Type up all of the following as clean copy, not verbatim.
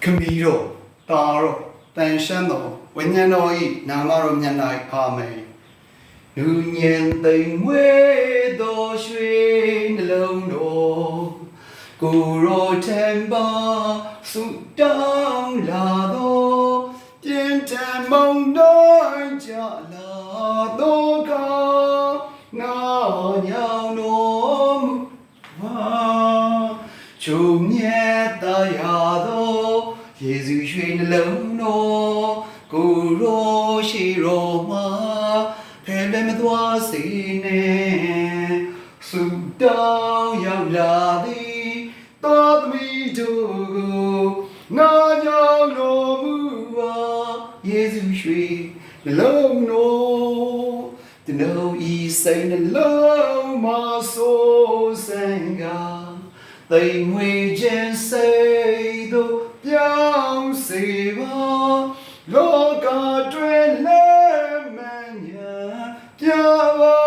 금비로 따로 단산도 wenyanoi 남아로 년나이 아멘 눈연 등외도 쉰龙노 구로 템바 수당라도 젠텐몽노 자라도가 나냐노 와 중예다야도 예수 쉰龙노 구로 시로마 벨렘도아시네 수당야라디 또미두고 나냐노무와 예수 쉰龙노 to know ye say the love my soul sanga they we just say do yang say ba lo ka twen le man ya ya ba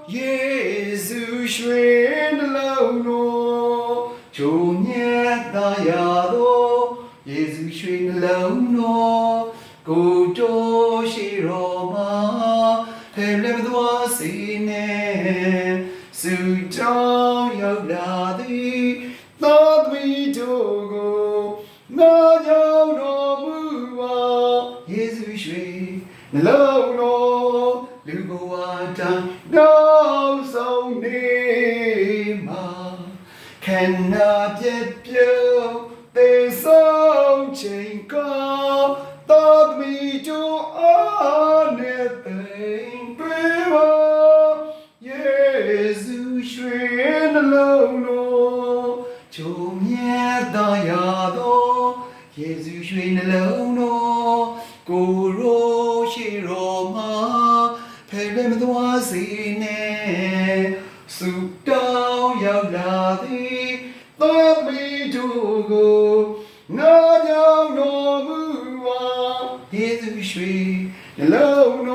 yesu shwin lo no chu nye da ya do yesu shwin lo no go to shi ro ma 벨렘도아시네 수정역라디 너드미두고 나냐노무와 예수쉬 멜로노 누구와장 노송니마 캔나비뼈 대성친과 너드미두 아네테 예수 쉰龙노 종예다야도 예수 쉰龙노 구로 시로마 벨렘도아시네 수다야라디 너미두고 나냐노무와 예수 쉰龙노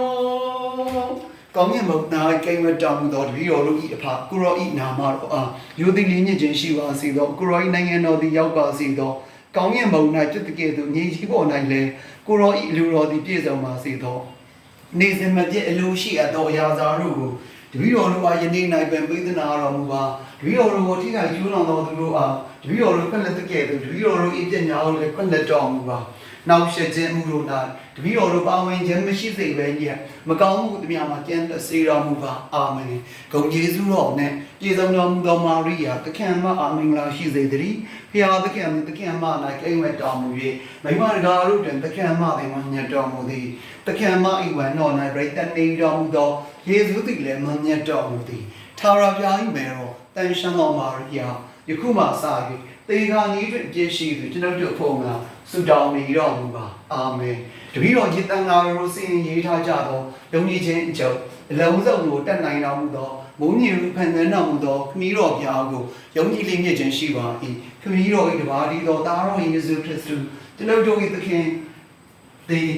ကောင်းမြတ်မုတ်နာကိမတောင်းတော်တပည့်တော်တို့ဤအဖကိုရောဤနာမတော်ယိုသိလင်းညခြင်းရှိပါစေသောကိုရောဤနိုင်ငံတော်သည်ရောက်ပါစေသောကောင်းမြတ်မုတ်နာကျွတ်တကယ်သို့ညီရှိပေါ်၌လဲကိုရောဤအလိုတော်သည်ပြည့်စုံပါစေသောနေစဉ်မပြည့်အလိုရှိအပ်သောအရာသာတို့ကိုတပည့်တော်တို့အားယနေ့၌ပင်ပေးသနာတော်မူပါတပည့်တော်တို့ကိုထိခိုက်ကျူးလွန်တော်သူတို့အားတပည့်တော်တို့ခွင့်လက်တကယ်သို့တပည့်တော်တို့ဤပညာကိုလည်းခွင့်လက်တော်မူပါနောက်ဆက်ခြင်းမှုတို့၌တပည့်တော်တို့ပါဝင်ခြင်းမရှိစေဘဲညက်မကောင်းမှုတများမှာကျန်စေတော်မူပါအာမင်ဂုဏ်ကျေးဇူးတော်နဲ့ပြည့်စုံတော်မူသောမာရိယာသခင်မအာမင်္ဂလာရှိစေတည်းဖျားသခင်သခင်မ၌ကိမ့်ဝဲတော်မူ၍မိမတကားတို့တွင်သခင်မသည်မညတ်တော်မူသည်သခင်မဤဝံတော်၌ပြိတ္တနေတော်မူသောယေရှုသည်လည်းမညတ်တော်မူသည်ထာဝရဘုရား၏မေတော်တန်ရှင်းတော်မာရိယာယခုမှစ၍သေခါကြီးတွင်ပြည့်ရှိသည်ကျွန်ုပ်တို့ဖို့ငါဆုတောင်းနေတော်မူပါအာမင်တပည့်တော်ယေတန်ဃာတို့စီရင်ရေးထားကြသောယုံကြည်ခြင်းအကျုံအလုံးစုံကိုတတ်နိုင်တော်မူသောမုန်းညင်ဖန်ဆင်းတော်မူသောခမည်းတော်ဘုရားကိုယုံကြည်လေးမြင့်ခြင်းရှိပါ၏ခမည်းတော်၏တပါးတည်းသောသားတော်ယေရှုခရစ်တုကျွန်ုပ်တို့၏သခင်သည်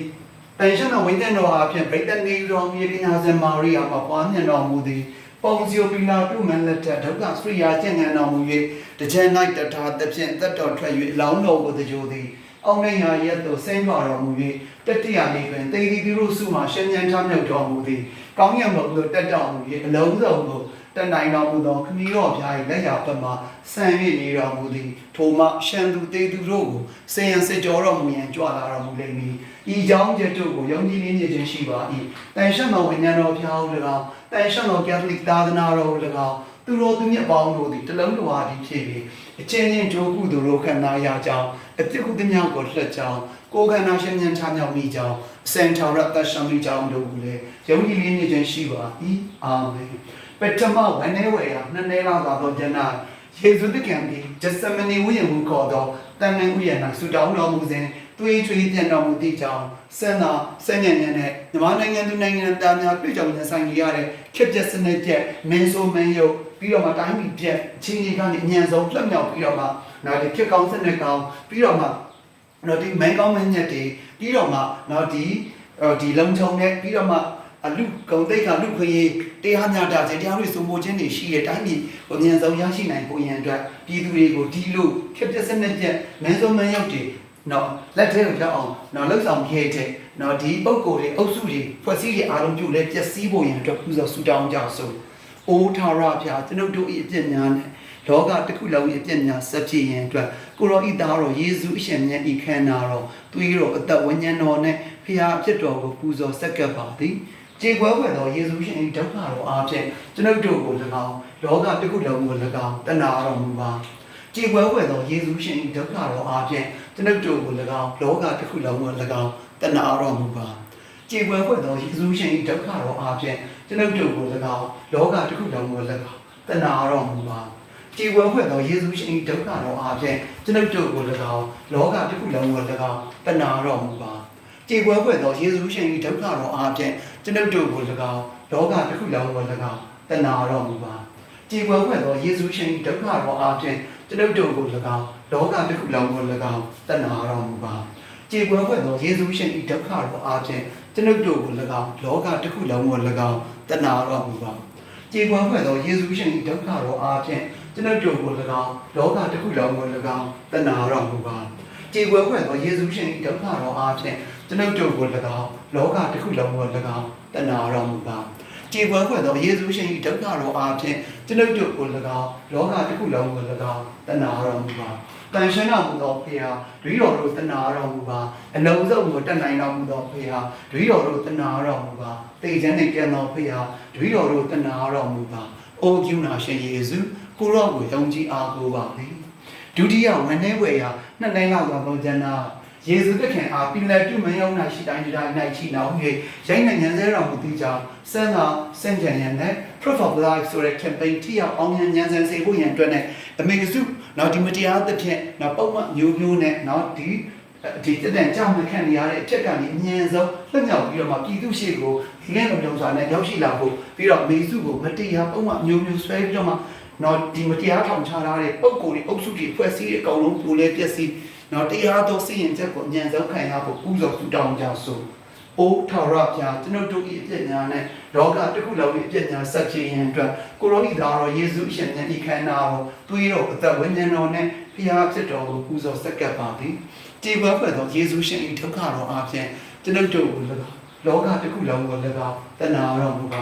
တန်ရှင်းတော်ဝိညာဉ်တော်အားဖြင့်ဗိတ္တနေတော်မူ၏ညာဇင်မာရိယာမှာပွားမြတ်တော်မူသည်ပုံစီယိုပီလာတုမန်လက်ထဒုက္ခစရိယာကျင့်ငန်တော်မူ၍တကြံ၌တထာသဖြင့်သက်တော်ထွက်၍အလောင်းတော်ကိုတကြိုသည်အောင်နေရာရက်သို့ဆင်းကြတော်မူ၍တတိယနေ့တွင်တေဒီသူတို့စုမှရှင်မြန်ထမြောက်တော်မူသည်ကောင်းရမုတ်သို့တက်တော်မူ၍အလုံးစုံကိုတန်နိုင်တော်မူသောခမည်းတော်ဘုရား၏လက်ရာဘက်မှဆံ၍နေတော်မူသည်ထိုမှရှံသူတေသူတို့ကိုစေယံစစ်ကြောတော်မူရန်ကြွလာတော်မူလိမ့်မည်ဤကြောင့်ကျတို့ကိုယုံကြည်လင်းခြင်းရှိပါ၏တန်ရှင်းသောဝိညာဉ်တော်ဘုရားကို၎င်းတန်ရှင်းသောကက်သလစ်သာသနာတော်ကို၎င်းသူတော်သူမြတ်ပေါင်းတို့သည်တလုံးတော်အားဖြင့်ဖြစ်ပြီးအချင်းချင်းကြိုးကုသူတို့ခံနာရကြောင်းအပြစ်ကုသမျှကိုလှက်ကြောင်းကိုယ်ခန္ဓာရှင်မြန်ချမြောက်မိကြောင်းအစံထောင်ရတရှမ်းမိကြောင်းတို့ကိုလည်းယုံကြည်လင်းခြင်းရှိပါ၏အာမင်ပထမဝန်နေဝေယနှစ်နေလာသောကျမ်းနာယေရှုသခင်သည်ဂျက်စမနီဝိယံကိုခေါ်သောတန်ငင်ဥယျာဏဆုတောင်းတော်မူစဉ်သွေးချွေးပြန်တော်မူသည့်ကြောင့်ဆန္ဒဆញ្ញဉာဏ်နဲ့မြန်မာနိုင်ငံသူနိုင်ငံသားများတွေ့ကြုံနေဆိုင်ရတဲ့ခေတ်ကျစနစ်ကျမင်းဆိုမင်းရုပ်ပြီးတော့မှတိုင်းပြည်ပြက်ချင်းကြီးကနေအញ្ញံဆုံးလွတ်မြောက်ပြီးတော့မှနောက်ဒီခေတ်ကောင်းစနစ်ကောင်းပြီးတော့မှနောက်ဒီမင်းကောင်းမင်းညက်တွေပြီးတော့မှနောက်ဒီလုံချုံနဲ့ပြီးတော့မှအလူကုံတိတ်ကလူခွေတရားမျှတခြင်းတရားတွေစုံမိုးခြင်းတွေရှိတဲ့တိုင်းပြည်ကိုအញ្ញံဆုံးရရှိနိုင်ဖို့ရန်အတွက်ပြည်သူတွေကိုဒီလိုခေတ်ကျစနစ်ကျမင်းဆိုမင်းရုပ်တွေ နော်လက်ထဲကိုရောက်အောင်နော်လှုပ်ဆောင်ခဲ့တဲ့နော်ဒီပုံကိုယ်တွေအုပ်စုတွေဖွဲ့စည်းတွေအားလုံးပြုလဲပျက်စီးဖို့ရန်အတွက်ပူဇော်ဆုတောင်းကြဆိုအိုးထာဝရဘုရားကျွန်ုပ်တို့၏အပြစ်များနဲ့လောကတစ်ခုလုံး၏အပြစ်များဆက်ဖြစ်ရန်အတွက်ကိုရောဤသားတော်ယေရှုအရှင်မြတ်ဤခန္ဓာတော်သူ၏တော်အသက်ဝိညာဉ်တော်နဲ့ဖျားဖြစ်တော်ကိုပူဇော်ဆက်ကပ်ပါသည်ခြေခွဲွယ်သောယေရှုရှင်၏ဒုက္ခတော်အားဖြင့်ကျွန်ုပ်တို့ကို၎င်းလောကတစ်ခုလုံးကို၎င်းတဏှာတော်မူပါခြေခွဲွယ်သောယေရှုရှင်၏ဒုက္ခတော်အားဖြင့်ကျွန်ုပ်တို့ကို၎င်းလောကတစ်ခုလုံးကို၎င်းတဏှာတော်မူပါခြေခွဲွယ်သောယေရှုရှင်၏ဒုက္ခတော်အားဖြင့်ကျွန်ုပ်တို့ကို၎င်းလောကတစ်ခုလုံးကို၎င်းတဏှာတော်မူပါခြေခွဲွယ်သောယေရှုရှင်၏ဒုက္ခတော်အားဖြင့်ကျွန်ုပ်တို့ကို၎င်းလောကတစ်ခုလုံးကို၎င်းတဏှာတော်မူပါခြေခွဲွယ်သောယေရှုရှင်၏ဒုက္ခတော်အားဖြင့်ကျွန်ုပ်တို့ကို၎င်းလောကတစ်ခုလုံးကို၎င်းတဏှာတော်မူပါခြေခွဲွယ်သောယေရှုရှင်၏ဒုက္ခတော်အားဖြင့်ကျွန်ုပ်တို့ကို၎င်းလောကတစ်ခုလုံးကို၎င်းတဏှာတော်မူပါခြေခွဲွယ်သောယေရှုရှင်၏ဒုက္ခတော်အားဖြင့်ကျွန်ုပ်တို့ကို၎င်းလောကတစ်ခုလုံးကို၎င်းတဏှာတော်မူပါခြေခွဲွယ်သောယေရှုရှင်၏ဒုက္ခတော်အားဖြင့်ကျွန်ုပ်တို့ကို၎င်းလောကတစ်ခုလုံးကို၎င်းတဏှာတော်မူပါခြေခွဲွယ်သောယေရှုရှင်၏ဒုက္ခတော်အားဖြင့်ကျွန်ုပ်တို့ကို၎င်းလောကတစ်ခုလုံးကို၎င်းတဏှာတော်မူပါခြေခွဲွယ်သောယေရှုရှင်၏ဒုက္ခတော်အားဖြင့်ကျွန်ုပ်တို့ကို၎င်းလောကတစ်ခုလုံးကို၎င်းတဏှာတော်မူပါတန်ရှင်းတော်မူသောဖေဟာဒွိတော်တို့တဏှာတော်မူပါအလုံးစုံကိုတတ်နိုင်တော်မူသောဖေဟာဒွိတော်တို့တဏှာတော်မူပါတေခြင်းနှင့်ကံတော်ဖေဟာဒွိတော်တို့တဏှာတော်မူပါအိုကျူနာရှင်ယေရှုကိုရောကိုယုံကြည်အားကိုးပါလေဒုတိယဝန်내ဝေရာနှစ်နိုင်လောက်သောဘုရားနာယေရှုသခင်အားပိလတုမယုံ၌ရှိတိုင်းတိုင်း၌ရှိနောက်၍ရိုင်းနိုင်ငံစေတော်မူသည့်ကြောင့်စံသာစံကြံရန်နဲ့ Proof of Life ဆိုတဲ့ campaign ထိရောက်အောင်မြင်ဉာဏ်စံစေဖို့ရန်အတွက်နဲ့အမေစုနောက်ဒီမတရားသဖြင့်နောက်ပုံမှန်မျိုးမျိုးနဲ့နောက်ဒီတဲ့ကြောင့်မခံရတဲ့အချက်ကနေအမြင်ဆုံးလွတ်မြောက်ပြီးတော့မှပြည်သူရှိကိုဒီကနေ့လုံးစွာနဲ့ရောက်ရှိလာဖို့ပြီးတော့မေစုကိုမတရားပုံမှန်မျိုးမျိုးဆွဲပြီးတော့မှနော်ဒီမတရားထောင်ချထားတဲ့ပုံကိုယ်တွေအုပ်စုတွေဖွဲ့စည်းတဲ့အကောင်လုံးပူလဲပြည့်စည်နော်တရားတော်စီရင်ချက်ကိုဉာဏ်ဆုံးခံရဖို့ပူဇော်ဆုတောင်းကြဆိုအိုးထာဝရဘုရားကျွန်ုပ်တို့၏အပြစ်များနဲ့လောကတစ်ခုလုံး၏အပြစ်များဆက်ဖြစ်ရန်အတွက်ကိုရောဤသားတော်ယေရှုအရှင်မြတ်ဤခန္ဓာတော်သွေးတော်အသက်ဝိညာဉ်တော်နဲ့ဖျားဖြစ်တော်ကိုပူဇော်ဆက်ကပ်ပါသည်ဒီဘဝသောယေရှုရှင်၏ဒုက္ခတော်အားဖြင့်ကျွန်ုပ်တို့ကိုလောကတစ်ခုလုံးကို၎င်းတဏှာတော်မူပါ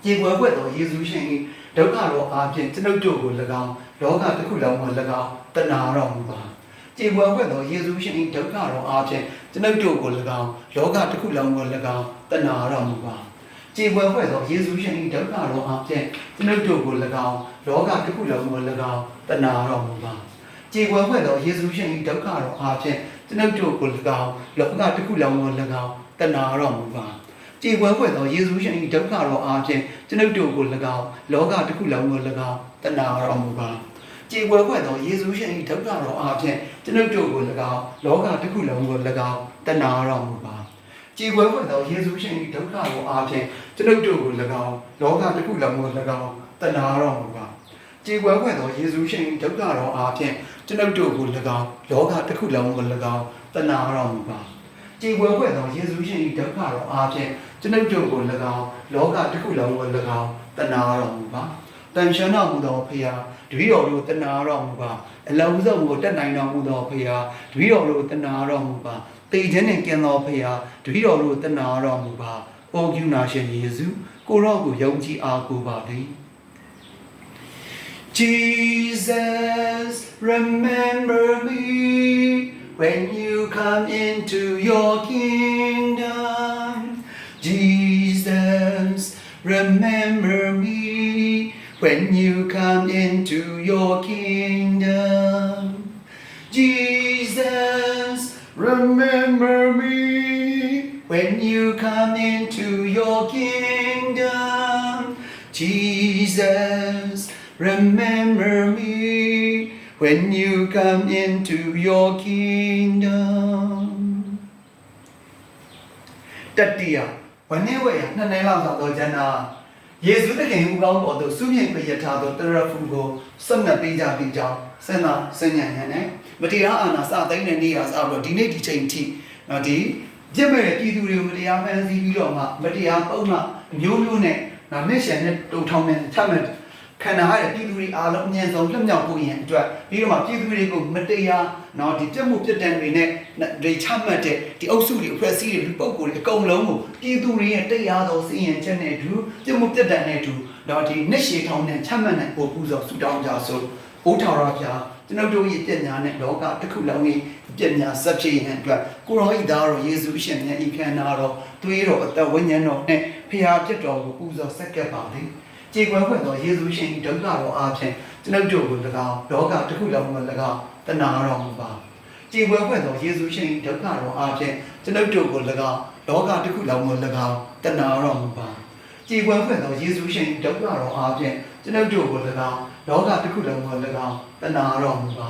ဒီဘဝသောယေရှုရှင်၏ဒုက္ခတော်အားဖြင့်ကျွန်ုပ်တို့ကို၎င်းလောကတစ်ခုလုံးကို၎င်းတဏှာတော်မူပါခြေဝဲွက်သောယေရှုရှင်၏ဒုက္ခတော်အားဖြင့်ကျွန်ုပ်တို့ကို၎င်းလောကတစ်ခုလုံးကို၎င်းတဏှာတော်မူပါခြေဝဲွက်သောယေရှုရှင်၏ဒုက္ခတော်အားဖြင့်ကျွန်ုပ်တို့ကို၎င်းလောကတစ်ခုလုံးကို၎င်းတဏှာတော်မူပါခြေဝဲွက်သောယေရှုရှင်၏ဒုက္ခတော်အားဖြင့်ကျွန်ုပ်တို့ကို၎င်းလောကတစ်ခုလုံးကို၎င်းတဏှာတော်မူပါခြေဝဲွက်သောယေရှုရှင်၏ဒုက္ခတော်အားဖြင့်ကျွန်ုပ်တို့ကို၎င်းလောကတစ်ခုလုံးကို၎င်းတဏှာတော်မူပါခြေဝဲွက်သောယေရှုရှင်၏ဒုက္ခတော်အားဖြင့်ကျွန်ုပ်တို့ကို၎င်းလောကတစ်ခုလုံးကို၎င်းတဏှာတော်မူပါခြေဝဲွက်သောယေရှုရှင်၏ဒုက္ခတော်အားဖြင့်ကျွန်ုပ်တို့ကို၎င်းလောကတစ်ခုလုံးကို၎င်းတဏှာတော်မူပါခြေဝဲွက်သောယေရှုရှင်၏ဒုက္ခတော်အားဖြင့်ကျွန်ုပ်တို့ကို၎င်းလောကတစ်ခုလုံးကို၎င်းတဏှာတော်မူပါခြေဝဲွက်သောယေရှုရှင်၏ဒုက္ခတော်အားဖြင့်ကျွန်ုပ်တို့ကို၎င်းလောကတစ်ခုလုံးကို၎င်းတဏှာတော်မူပါတန်ရှင်းတော်မူသောဖရာတပည့်တော်တို့တဏှာတော်မူပါအလုံးစုံကိုတတ်နိုင်တော်မူသောဖရာတပည့်တော်တို့တဏှာတော်မူပါတေခြင်းနှင့်ကင်းသောဖရာတပည့်တော်တို့တဏှာတော်မူပါအိုကျူနာရှင်ယေရှုကိုရောကိုယုံကြည်အားကိုးပါသည် Jesus remember me when you come into your kingdom Jesus remember me when you come into your kingdom Jesus remember me when you come into your kingdom Jesus remember me when you come into your kingdom တတိယဝန်내ဝေရနှစ်နိုင်လောက်သောဇဏယေရှုသခင်ဦးကောင်းတော်သို့စုမြင့်ပြရထားသောတရဖူကိုစွန့်နှပ်ပေးကြပြီးကြောင်းစင်သာစဉ္ညာဉာဏ်နဲ့မတရားအာဏာစသိမ်းတဲ့နေ့ရာစပြီးဒီနေ့ဒီချိန်ထိဒီပြစ်မဲ့ပြည်သူတွေကိုမတရားဖန်ဆီးပြီးတော့မှမတရားပုံမှန်မျိုးမျိုးနဲ့မျက်ရှည်နဲ့တုံထောင်နဲ့ချမှတ် ခန္ဓာရဲ့ပြည်သူတွေအားလုံးအញ្ញံဆုံးလွတ်မြောက်ဖို့ရန်အတွက်ပြီးတော့မှပြည်သူတွေကိုမတရားနော်ဒီပြတ်မှုပြတ်တမ်းတွေနဲ့ဒီချမှတ်တဲ့ဒီအုပ်စုတွေအဖွဲ့အစည်းတွေလူပုဂ္ဂိုလ်တွေအကုန်လုံးကိုပြည်သူတွေရဲ့တရားတော်စီရင်ချက်နဲ့အတူပြတ်မှုပြတ်တမ်းနဲ့အတူနော်ဒီနှစ်ရှည်ထောင်နဲ့ချမှတ်နိုင်ဖို့ပူဇော်ဆုတောင်းကြဆိုအိုးထော်ရဖျားကျွန်တော်တို့ရဲ့ပြညာနဲ့လောကတစ်ခုလုံးကြီးပြညာဆက်ဖြစ်ရန်အတွက်ကိုရောဤသားတော်ယေရှုရှင်မြတ်ဤခန္ဓာတော်သွေးတော်အသက်ဝိညာဉ်တော်နဲ့ဖျားပြတ်တော်ကိုပူဇော်ဆက်ကပ်ပါလေကြေကွယ်ဖွင့်သောယေရှုရှင်ဒုက္ခတော်အားဖြင့်ကျွန်ုပ်တို့ကို၎င်းလောကတစ်ခုလုံးကို၎င်းတနာတော်မူပါကြေကွယ်ဖွင့်သောယေရှုရှင်ဒုက္ခတော်အားဖြင့်ကျွန်ုပ်တို့ကို၎င်းလောကတစ်ခုလုံးကို၎င်းတနာတော်မူပါကြေကွယ်ဖွင့်သောယေရှုရှင်ဒုက္ခတော်အားဖြင့်ကျွန်ုပ်တို့ကို၎င်းလောကတစ်ခုလုံးကို၎င်းတနာတော်မူပါ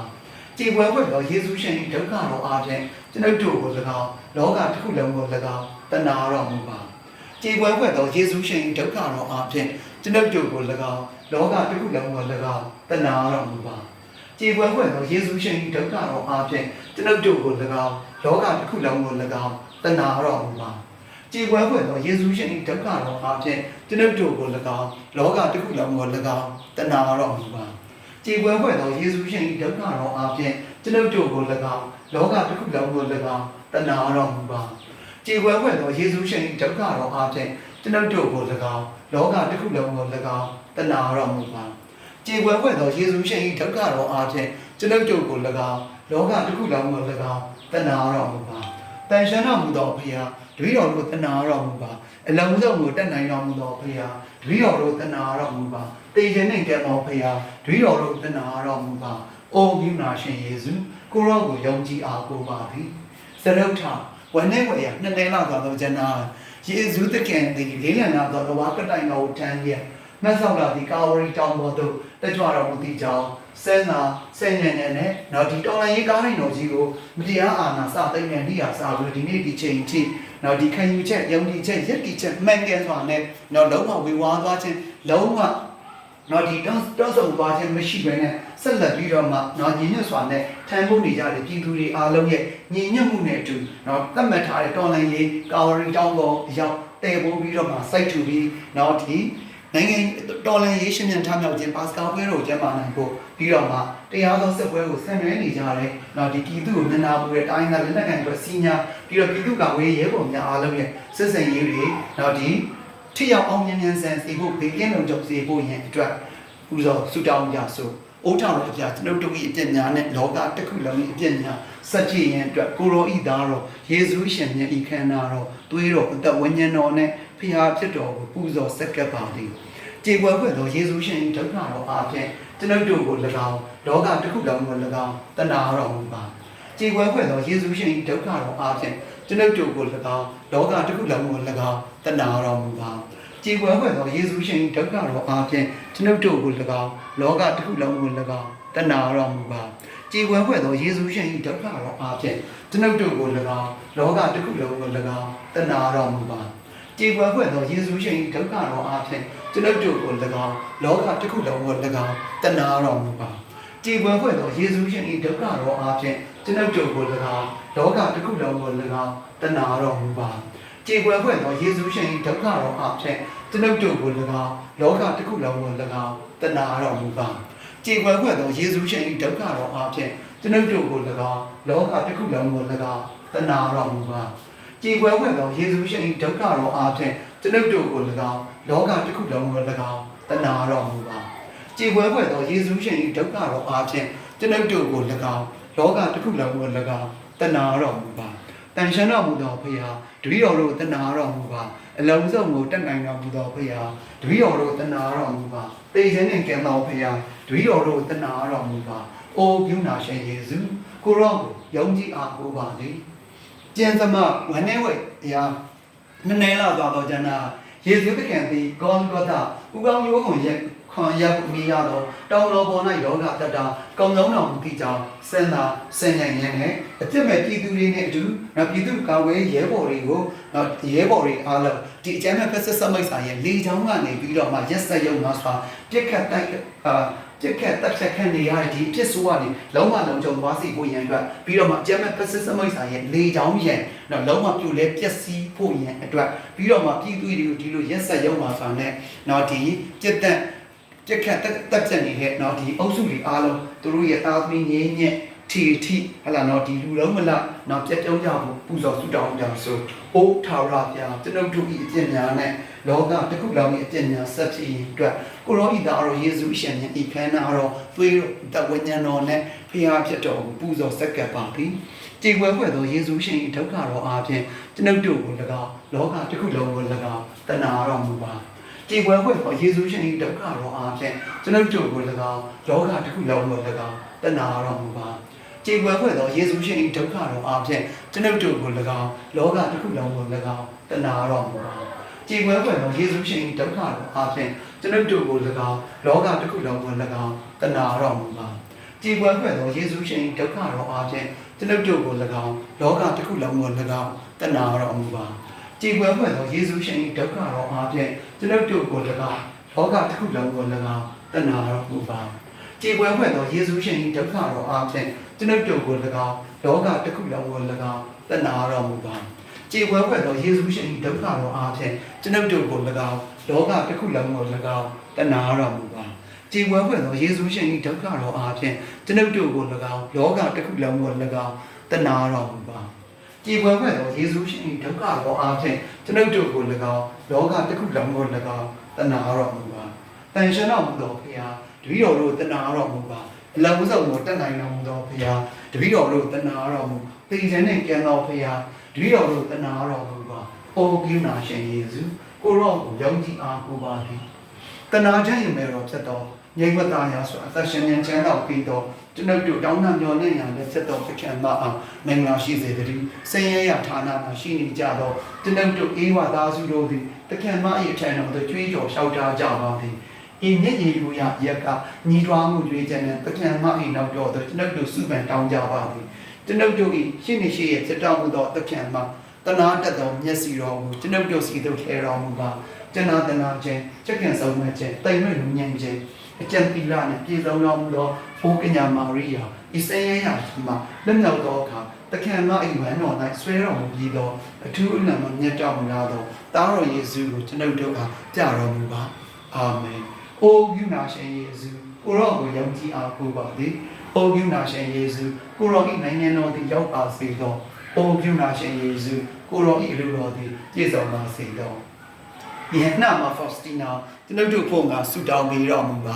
ကြေကွယ်ဖွင့်သောယေရှုရှင်ဒုက္ခတော်အားဖြင့်ကျွန်ုပ်တို့ကို၎င်းလောကတစ်ခုလုံးကို၎င်းတနာတော်မူပါကြေကွယ်ဖွင့်သောယေရှုရှင်ဒုက္ခတော်အားဖြင့်ကျွန်ုပ်တို့ကို၎င်းလောကတစ်ခုလုံးကို၎င်းတနာတော်မူပါကြေကွယ်ဖွင့်သောယေရှုရှင်ဒုက္ခတော်အားဖြင့်ကျွန်ုပ်တို့ကို၎င်းလောကတစ်ခုလုံးကို၎င်းတနာတော်မူပါကြေကွယ်ဖွင့်သောယေရှုရှင်ဒုက္ခတော်အားဖြင့်ကျွန်ုပ်တို့ကို၎င်းလောကတစ်ခုလုံးကို၎င်းတနာတော်မူပါကြေကွယ်ဖွင့်သောယေရှုရှင်ဒုက္ခတော်အားဖြင့်ကျွန်ုပ်တို့ကို၎င်းလောကတစ်ခုလုံးကို၎င်းတနာတော်မူပါကြေကွယ်ဖွင့်သောယေရှုရှင်ဒုက္ခတော်အားဖြင့်ကျွန်ုပ်တို့ကို၎င်းလောကတစ်ခုလုံးကို၎င်းတနာတော်မူပါကြေကွယ်ဖွင့်သောယေရှုရှင်ဒုက္ခတော်အားဖြင့်ကျွန်ုပ်တို့ကို၎င်းလောကတစ်ခုလုံးကို၎င်းတနာတော်မူပါတန်ရှင်းတော်မူသောဘုရားတပည့်တော်တို့တနာတော်မူပါအလုံးစုံကိုတတ်နိုင်တော်မူသောဘုရားတပည့်တော်တို့တနာတော်မူပါတေခြင်းနှင့်ကဲသောဘုရားတပည့်တော်တို့တနာတော်မူပါအိုမြူနာရှင်ယေရှုကိုရောကိုယုံကြည်အားကိုးပါသည်စရုပ်ထဝနေဝေယနှစ်လဲလောက်သောဇနာယေရှုသခင်သည်လေးလံလာသောဝါကတိုင်တော်တန်းရမတ်ဆောက်လာသည့်ကာဝရီတောင်ပေါ်သို့တက်ကြွတော်မူသည့်ကြောင့်ဆဲနာဆဲညံ့ညံ့နဲ့နောက်ဒီတော်လိုင်းရေးကားနိုင်တော်ကြီးကိုမတရားအာဏာစသိမ့်တဲ့နေရာစာပြီးဒီနေ့ဒီချိန်ထိနောက်ဒီခံယူချက်ယုံကြည်ချက်ယက်တီချက်မှန်ကန်စွာနဲ့နောက်လုံးဝဝေဝါးသွားခြင်းလုံးဝနော်ဒီတော့ဆုံးသွားခြင်းမရှိဘဲနဲ့ဆက်လက်ပြီးတော့မှနော်ညီညွတ်စွာနဲ့ထမ်းဖို့နေကြတဲ့ပြည်သူတွေအားလုံးရဲ့ညီညွတ်မှုနဲ့အတူနော်သတ်မှတ်ထားတဲ့တော်လိုင်းရေးကာဝရီတောင်ပေါ်ရောက်တည်ပိုးပြီးတော့မှစိုက်ထူပြီးနော်ဒီနိုင်ငံတော်လှန်ရေးရှင်မြန်ထမြောက်ခြင်းပါစကာပွဲတော်ကျင်းပနိုင်ဖို့ပြီးတော့မှတရားသောစစ်ပွဲကိုဆင်နွှဲနေကြတဲ့နော်ဒီပြည်သူကိုမျက်နှာပူတဲ့တိုင်းသားလက်နက်ကိုင်တွေစီညာပြီးတော့ပြည်သူကဝေးရဲပုံများအားလုံးရဲ့စစ်စင်ရေးတွေနော်ဒီထိရောက်အောင်မြန်မြန်ဆန်စီဖို့ဘေးကင်းလုံခြုံစေဖို့ရန်အတွက်ဥသောဆုတောင်းကြဆိုအိုးထောင်တော်ပြကျွန်ုပ်တို့၏အပြည့်များနဲ့လောကတစ်ခုလုံး၏အပြည့်များစัจကြည်ရန်အတွက်ကိုရောဤသားတော်ယေရှုရှင်မြတ်ဤခန္ဓာတော်သွေးတော်အသက်ဝိညာဉ်တော်နဲ့ဖျားဖြစ်တော်ကိုပူဇော်ဆက်ကပ်ပါသည်ကြေကွယ်ဖွင့်သောယေရှုရှင်ဒုက္ခတော်အားဖြင့်ကျွန်ုပ်တို့ကို၎င်းလောကတစ်ခုလုံးကို၎င်းတနာတော်မူပါကြေကွယ်ဖွင့်သောယေရှုရှင်ဒုက္ခတော်အားဖြင့်ကျွန်ုပ်တို့ကို၎င်းလောကတစ်ခုလုံးကို၎င်းတနာတော်မူပါကြေကွယ်ဖွင့်သောယေရှုရှင်ဒုက္ခတော်အားဖြင့်ကျွန်ုပ်တို့ကို၎င်းလောကတစ်ခုလုံးကို၎င်းတနာတော်မူပါကြေကွယ်ဖွင့်သောယေရှုရှင်ဒုက္ခတော်အားဖြင့်ကျွန်ုပ်တို့ကို၎င်းလောကတစ်ခုလုံးကို၎င်းတနာတော်မူပါကြေကွယ်ဖွင့်သောယေရှုရှင်ဒုက္ခတော်အားဖြင့်ကျွန်ုပ်တို့ကို၎င်းလောကတစ်ခုလုံးကို၎င်းတနာတော်မူပါကြေကွယ်ဖွင့်သောယေရှုရှင်ဒုက္ခတော်အားဖြင့်ကျွန်ုပ်တို့ကို၎င်းလောကတစ်ခုလုံးကို၎င်းတနာတော်မူပါကြေကွယ်ဖွင့်သောယေရှုရှင်ဒုက္ခတော်အားဖြင့်ကျွန်ုပ်တို့ကို၎င်းလောကတစ်ခုလုံးကို၎င်းတနာတော်မူပါကြေကွယ်ဖွင့်သောယေရှုရှင်ဒုက္ခတော်အားဖြင့်ကျွန်ုပ်တို့ကို၎င်းလောကတစ်ခုလုံးကို၎င်းတနာတော်မူပါကြေကွယ်ဖွင့်သောယေရှုရှင်ဒုက္ခတော်အားဖြင့်ကျွန်ုပ်တို့ကို၎င်းလောကတစ်ခုလုံးကို၎င်းတနာတော်မူပါကြေကွယ်ဖွင့်သောယေရှုရှင်ဒုက္ခတော်အားဖြင့်ကျွန်ုပ်တို့ကို၎င်းလောကတစ်ခုလုံးကို၎င်းတနာတော်မူပါတန်ရှင်းတော်မူသောဖရာတပည့်တော်တို့တနာတော်မူပါအလုံးစုံကိုတတ်နိုင်တော်မူသောဖရာတပည့်တော်တို့တနာတော်မူပါတေခြင်းနှင့်ကံတော်ဖရာတပည့်တော်တို့တနာတော်မူပါအိုပြုနာရှင်ယေရှုကိုရောကိုယုံကြည်အားကိုးပါသည်ကျန်သမဝနေဝေအရာနည်းနည်းလောက်သွားတော့ကျန်တာယေရှုသခင်သည်ဂေါဂေါသဥကောင်းရိုးခွန်ရက်ခွန်ရက်မိရသောတောင်တော်ပေါ်၌ယောဂတတကောင်းဆုံးတော်မူသည့်ကြောင့်စင်သာဆင်ញံ့ခြင်းနဲ့အပြစ်မဲ့ပြည်သူတွေနဲ့အတူနောက်ပြည်သူကာဝေးရဲဘော်တွေကိုနောက်ရဲဘော်တွေအားလုံးဒီအကျမ်းမဲ့ဖက်စစ်စမိတ်ဆိုင်ရဲ့လေချောင်းကနေပြီးတော့မှရက်ဆက်ရုံမှာဆိုတာပြစ်ခတ်တိုက်ပြစ်ခတ်တက်ချက်ခံနေရတဲ့ဒီအဖြစ်ဆိုးကနေလုံးဝလုံးကြုံသွားစီဖို့ရန်အတွက်ပြီးတော့မှအကျမ်းမဲ့ဖက်စစ်စမိတ်ဆိုင်ရဲ့လေချောင်းရန်နောက်လုံးဝပြုတ်လဲပျက်စီးဖို့ရန်အတွက်ပြီးတော့မှပြည်သူတွေကိုဒီလိုရက်ဆက်ရုံမှာဆိုတာနဲ့နောက်ဒီပြစ် ပြက်ခတ်တက်ပြက်နေတဲ့เนาะဒီအုပ်စုတွေအားလုံးသူတို့ရဲ့သားသမီးငင်းညက်ထီဟလာเนาะဒီလူလုံးမလားเนาะပြက်တုံးကြဖို့ပူဇော်ဆုတောင်းကြဆိုအိုးထာဝရဘုရားကျွန်ုပ်တို့ဤအကျင့်များနဲ့လောကတစ်ခုလုံးရဲ့အကျင့်များဆက်ဖြစ်ရင်အတွက်ကိုရောဤသားတော်ယေရှုရှင်ရဲ့ဤခန္ဓာတော်သွေးတော်ဝိညာဉ်တော်နဲ့ဖျားဖြစ်တော်ကိုပူဇော်ဆက်ကပ်ပါပြီကြည်ွယ်ဖွယ်သောယေရှုရှင်၏ဒုက္ခတော်အားဖြင့်ကျွန်ုပ်တို့ကို၎င်းလောကတစ်ခုလုံးကို၎င်းတဏှာတော်မူပါကြည်ွယ်ဖွယ်သောယေရှုရှင်၏ဒုက္ခတော်အားဖြင့်ကျွန်ုပ်တို့ကို၎င်းလောကတစ်ခုလုံးကို၎င်းတဏှာတော်မူပါကြည်ွယ်ဖွယ်သောယေရှုရှင်၏ဒုက္ခတော်အားဖြင့်ကျွန်ုပ်တို့ကို၎င်းလောကတစ်ခုလုံးကို၎င်းတဏှာတော်မူပါကြည်ွယ်ဖွယ်သောယေရှုရှင်၏ဒုက္ခတော်အားဖြင့်ကျွန်ုပ်တို့ကို၎င်းလောကတစ်ခုလုံးကို၎င်းတဏှာတော်မူပါကြည်ွယ်ဖွယ်သောယေရှုရှင်၏ဒုက္ခတော်အားဖြင့်ကျွန်ုပ်တို့ကို၎င်းလောကတစ်ခုလုံးကို၎င်းတဏှာတော်မူပါကြည်ွယ်ဖွယ်သောယေရှုရှင်၏ဒုက္ခတော်အားဖြင့်ကျွန်ုပ်တို့ကို၎င်းလောကတစ်ခုလုံးကို၎င်းတဏှာတော်မူပါကြည်ွယ်ဖွယ်သောယေရှုရှင်၏ဒုက္ခတော်အားဖြင့်ကျွန်ုပ်တို့ကို၎င်းလောကတစ်ခုလုံးကို၎င်းတဏှာတော်မူပါကြည်ွယ်ဖွယ်သောယေရှုရှင်၏ဒုက္ခတော်အားဖြင့်ကျွန်ုပ်တို့ကို၎င်းလောကတစ်ခုလုံးကို၎င်းတဏှာတော်မူပါကြည်ဝဲဖွယ်သောယေရှုရှင်၏ဒုက္ခတော်အားဖြင့်ကျွန်ုပ်တို့ကို၎င်းလောကတစ်ခုလုံးကို၎င်းတဏှာတော်မူပါကြည်ဝဲဖွယ်သောယေရှုရှင်၏ဒုက္ခတော်အားဖြင့်ကျွန်ုပ်တို့ကို၎င်းလောကတစ်ခုလုံးကို၎င်းတဏှာတော်မူပါတန်ရှင်တော်မူသောဘုရားတပည့်တော်တို့တဏှာတော်မူပါအလံဝတ်ဆောင်ကိုတတ်နိုင်တော်မူသောဘုရားတပည့်တော်တို့တဏှာတော်မူသိခြင်းနှင့်ကြံသောဘုရားတပည့်တော်တို့တဏှာတော်မူပါအိုးကိနာရှင်ယေရှုကိုရောကိုယုံကြည်အားကိုပါသည်တဏှာခြင်းရင်မဲ့တော်ဖြစ်တော်ငြိမ်ဝတ်သားရာဆိုအသက်ရှင်ဉာဏ်ချမ်းသာပြီးတော့ကျွန်ုပ်တို့တောင်းတမျှော်လင့်ရာနဲ့ဖြစ်တော်ဖြစ်ခံမအောင်မင်္ဂလာရှိစေတည်းဆင်းရဲရဌာနမှာရှိနေကြတော့ကျွန်ုပ်တို့အေးဝသားစုတို့သည်တခင်မ၏အထံတော်သို့ကြွေးကြော်လျှောက်ထားကြပါသည်ဤမျက်ရည်လူရရက်ကညီတွားမှုကြွေးခြင်းနဲ့တခင်မ၏နောက်တော်သို့ကျွန်ုပ်တို့စုပန်တောင်းကြပါသည်ကျွန်ုပ်တို့၏ရှိနေရှိရဲ့စတောင်းမှုသောတခင်မတနာတတ်သောမျက်စီတော်ကိုကျွန်ုပ်တို့စီသို့ထဲတော်မူပါကျွန်တော်တနာခြင်းချက်ခင်ဆုံးမဲ့ခြင်းတိမ်မဲ့လူညံ့ခြင်းအကျံတိလာနဲ့ပြည်စုံတော်မူသောဘုကညာမာရိယာဤစင်ရရမှာလက်မြောက်သောအခါတခင်မအိမ်ဝမ်းတော်၌ဆွဲတော်မူပြီးသောအထူးအနံ့မြတ်တော်မူလာသောသားတော်ယေရှုကိုကျွန်ုပ်တို့အားပြတော်မူပါအာမင်။အိုဂုဏရှင်ယေရှုကိုရောကိုယုံကြည်အားကိုးပါသည်။အိုဂုဏရှင်ယေရှုကိုရောဤနိုင်ငံတော်သည်ရောက်ပါစေသော။အိုဂုဏရှင်ယေရှုကိုရောဤလူတော်သည်ပြည့်စုံပါစေသော။ယဟန်နာမဖောစတီနာကျွန်ုပ်တို့ဖို့ငါဆုတောင်းပေးတော်မူပါ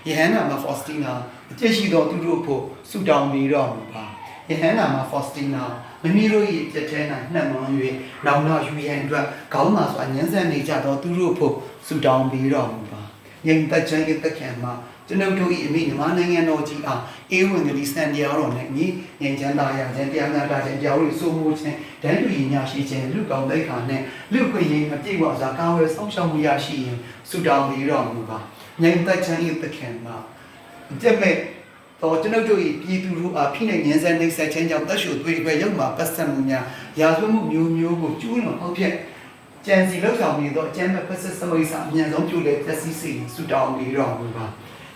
ယဟန်နာမဖောစတီနာအကျင့်ရှိသောသူတို့ဖို့ဆုတောင်းပေးတော်မူပါယဟန်နာမဖောစတီနာမမီတို့၏ပြည့်ထဲ၌နှံ့မှန်၍နောင်နောက်ယူရန်အတွက်ခေါင်းမှာဆိုအငင်းဆက်နေကြသောသူတို့ဖို့ဆုတောင်းပေးတော်မူပါယင်သက်ချမ်း၏သက်ခံမှာကျွန်ုပ်တို့၏အမိမြန်မာနိုင်ငံတော်ကြီးအားအေးဝင်ကလေးစံတရားတော်နဲ့ညီငြိမ်ချမ်းသာရခြင်းတရားနာတာခြင်းတရားဥစိုးမိုးခြင်းတန်တူရည်ညာရှိခြင်းလူကောင်းသိက္ခာနဲ့လူခွင့်ရင်းအပြည့်အဝစွာကာဝယ်ဆောင်ရှောက်မှုရရှိရင်ဆုတောင်းပေးတော်မူပါငြိမ်သက်ချမ်း၏သခင်မှာကြက်မဲ့တော်ကျွန်ုပ်တို့၏ပြည်သူတို့အားဖိနှိပ်ညှဉ်းဆဲနှိပ်စက်ခြင်းကြောင့်တတ်ရှုသွေးခွဲရောက်မှာပတ်သက်မှုများရာဇဝမှုမျိုးမျိုးကိုကျူးလွန်အောင်ဖြင့်ကြံစီလောက်ဆောင်နေသောအကျမ်းမဲ့ဖက်စစ်စမိတ်စာအမြန်ဆုံးပြုလေပျက်စီးစေဆုတောင်းပေးတော်မူပါ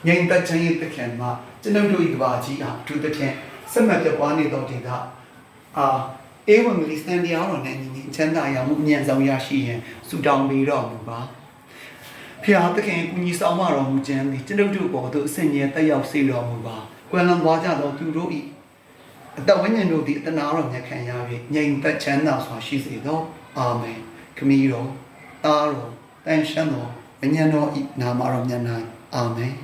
ငြိမ်သက်ခြင်း၏သခင်မှာကျွန်ုပ်တို့၏ကဘာကြီးအားသူတစ်ထင်စက်မှတ်ပြပွားနေသောဒေသအေဝံဂေလိစတန်တရားတော်နဲ့ညီညီချမ်းသာရမှုအမြန်ဆုံးရရှိရင်ဆုတောင်းပေးတော်မူပါဖျားသခင်ကူညီဆောင်မတော်မူခြင်းသည်ကျွန်ုပ်တို့ပေါ်သို့အစဉ်ကြီးတက်ရောက်စေတော်မူပါကွယ်လွန်သွားကြသောသူတို့၏အတဝိညာဉ်တို့သည်အတနာတော်မြတ်ခံရ၍ငြိမ်သက်ချမ်းသာစွာရှိစေသောအာမင်ခမည်းတော်သားတော်တန်ရှင်းတော်ဉာဏ်တော်၏နာမတော်မြတ်၌အာမင်